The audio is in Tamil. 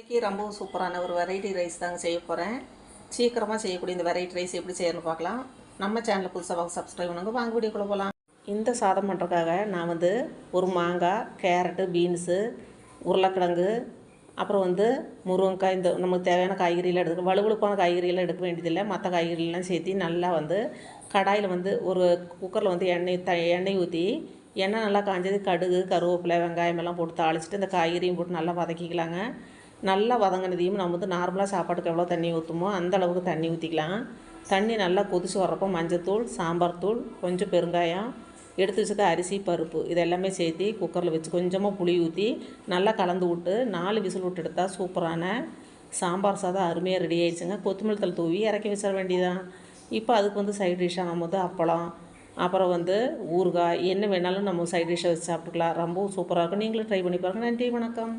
இன்றைக்கி ரொம்பவும் சூப்பரான ஒரு வெரைட்டி ரைஸ் தாங்க செய்ய போகிறேன். சீக்கிரமாக செய்யக்கூடிய இந்த வெரைட்டி ரைஸ் எப்படி செய்யணும்னு பார்க்கலாம். நம்ம சேனலை புதுசாக சப்ஸ்கிரைப் பண்ணுங்க. வாங்க வீடியோக்குள்ளே போகலாம். இந்த சாதம் பண்ணுறதுக்காக நான் ஒரு மாங்காய், கேரட்டு, பீன்ஸு, உருளைக்கிழங்கு, அப்புறம் முருங்கைக்காய், இந்த நமக்கு தேவையான காய்கறியெல்லாம் எடுத்துக்க வலுவழுப்பான காய்கறியெல்லாம் எடுக்க வேண்டியதில்லை. மற்ற காய்கறியெல்லாம் சேர்த்து நல்லா கடாயில் ஒரு குக்கரில் எண்ணெய் ஊற்றி எண்ணெய் நல்லா காஞ்சது கடுகு, கருவேப்பிலை, வெங்காயம் எல்லாம் போட்டு தாளிச்சிட்டு இந்த காய்கறியும் போட்டு நல்லா வதக்கிக்கலாங்க. நல்லா வதங்கினதையும் நம்ம நார்மலாக சாப்பாட்டுக்கு எவ்வளோ தண்ணி ஊற்றுமோ அந்த அளவுக்கு தண்ணி ஊற்றிக்கலாம். தண்ணி நல்லா கொதிச்சு வர்றப்போ மஞ்சத்தூள், சாம்பார் தூள், கொஞ்சம் பெருங்காயம், எடுத்து வச்சுக்க அரிசி, பருப்பு இதெல்லாமே சேர்த்து குக்கரில் வச்சு கொஞ்சமாக புளி ஊற்றி நல்லா கலந்து விட்டு 4 விசில் விட்டு எடுத்தால் சூப்பரான சாம்பார் சாதம் அருமையாக ரெடி ஆகிடுச்சுங்க. கொத்தமல்லி தழை தூவி இறக்கி வச்சிட வேண்டியதான். இப்போ அதுக்கு சைட் டிஷ்ஷாக நம்ம அப்பளம், அப்புறம் ஊறுகாய் என்ன வேணாலும் நம்ம சைட் டிஷ்ஷை வச்சு சாப்பிட்டுக்கலாம். ரொம்பவும் சூப்பராக இருக்கும். நீங்களும் ட்ரை பண்ணி பாருங்கள். நன்றி, வணக்கம்.